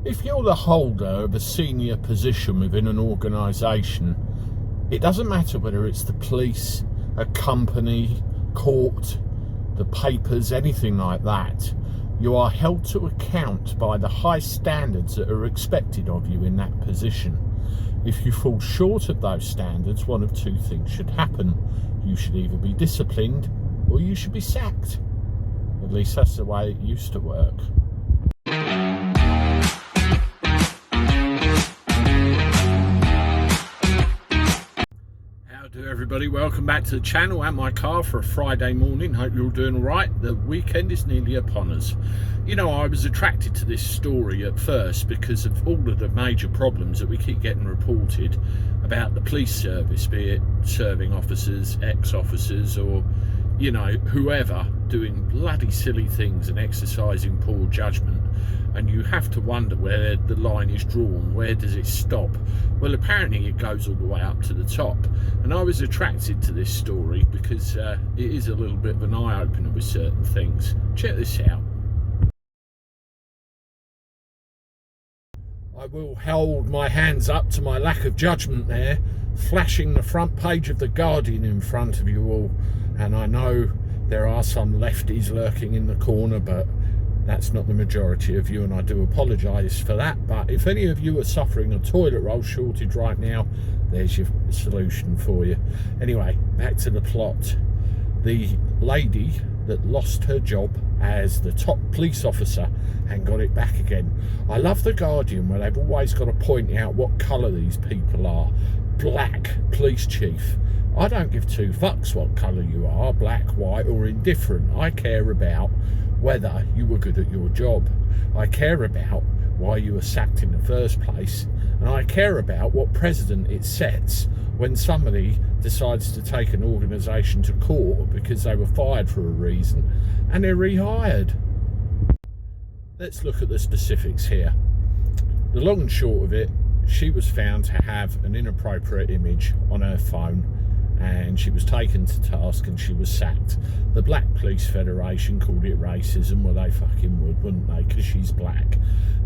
If you're the holder of a senior position within an organisation, it doesn't matter whether it's the police, a company, court, the papers, anything like that. You are held to account by the high standards that are expected of you in that position. If you fall short of those standards, one of two things should happen. You should either be disciplined or you should be sacked. At least that's the way it used to work. Everybody, welcome back to the channel and my car for a Friday morning. Hope you're all doing all right. The weekend is nearly upon us. You know, I was attracted to this story at first because of all of the major problems that we keep getting reported about the police service, be it serving officers, ex-officers, or, you know, whoever doing bloody silly things and exercising poor judgment. And you have to wonder where the line is drawn. Where does it stop? Well, apparently it goes all the way up to the top. And I was attracted to this story because it is a little bit of an eye-opener with certain things. Check this out. I will hold my hands up to my lack of judgment there, flashing the front page of The Guardian in front of you all. And I know there are some lefties lurking in the corner, but that's not the majority of you, and I do apologise for that. But if any of you are suffering a toilet roll shortage right now, there's your solution for you. Anyway, back to the plot. The lady that lost her job as the top police officer and got it back again. I love The Guardian where they've always got to point out what colour these people are. Black police chief. I don't give two fucks what colour you are, black, white or indifferent. I care about whether you were good at your job. I care about why you were sacked in the first place, and I care about what precedent it sets when somebody decides to take an organisation to court because they were fired for a reason and they're rehired. Let's look at the specifics here. The long and short of it, she was found to have an inappropriate image on her phone and she was taken to task and she was sacked. The Black Police Federation called it racism. Well, they fucking would, wouldn't they? Because she's black.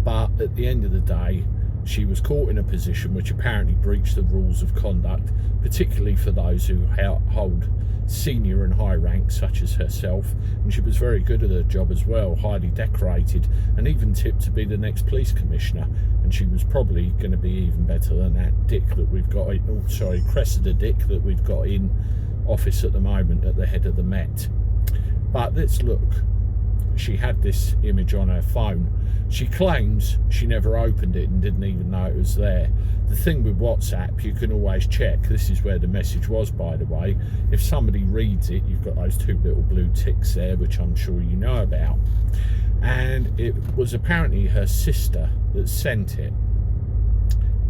But at the end of the day, she was caught in a position which apparently breached the rules of conduct, particularly for those who hold senior and high ranks such as herself. And she was very good at her job as well, highly decorated and even tipped to be the next police commissioner. And she was probably going to be even better than that dick that we've got in, oh sorry, Cressida dick that we've got in office at the moment at the head of the Met. But let's look. She had this image on her phone. She claims she never opened it and didn't even know it was there. The thing with WhatsApp, you can always check. This is where the message was, by the way. If somebody reads it, you've got those two little blue ticks there, which I'm sure you know about. And it was apparently her sister that sent it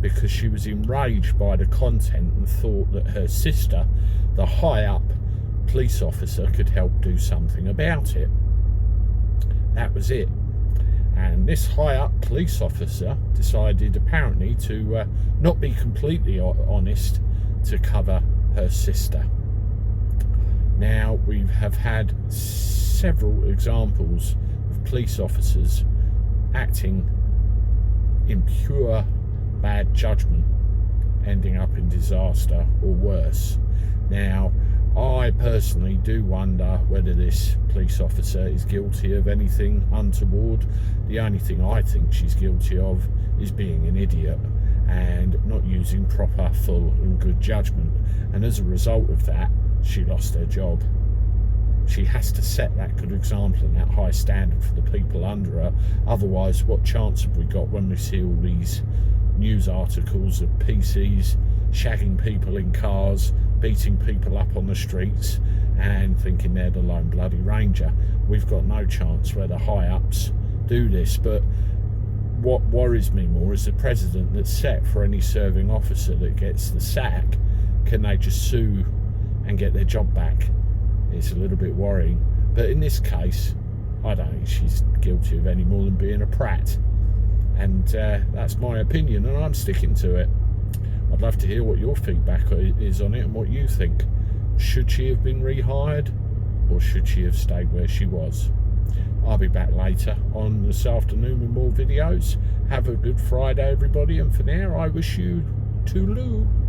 because she was enraged by the content and thought that her sister, the high-up police officer, could help do something about it. That was it. And this high-up police officer decided apparently to not be completely honest to cover her sister. Now, we have had several examples of police officers acting in pure bad judgment, ending up in disaster or worse. Now, I personally do wonder whether this police officer is guilty of anything untoward. The only thing I think she's guilty of is being an idiot and not using proper, full and good judgment. And as a result of that, she lost her job. She has to set that good example and that high standard for the people under her. Otherwise, what chance have we got when we see all these news articles of PCs shagging people in cars, beating people up on the streets and thinking they're the lone bloody ranger? We've got no chance where the high-ups do this. But what worries me more is the precedent that's set for any serving officer that gets the sack. Can they just sue and get their job back? It's a little bit worrying. But in this case, I don't think she's guilty of any more than being a prat. And that's my opinion, and I'm sticking to it. I'd love to hear what your feedback is on it and what you think. Should she have been rehired, or should she have stayed where she was? I'll be back later on this afternoon with more videos. Have a good Friday, everybody, and for now I wish you toodaloo.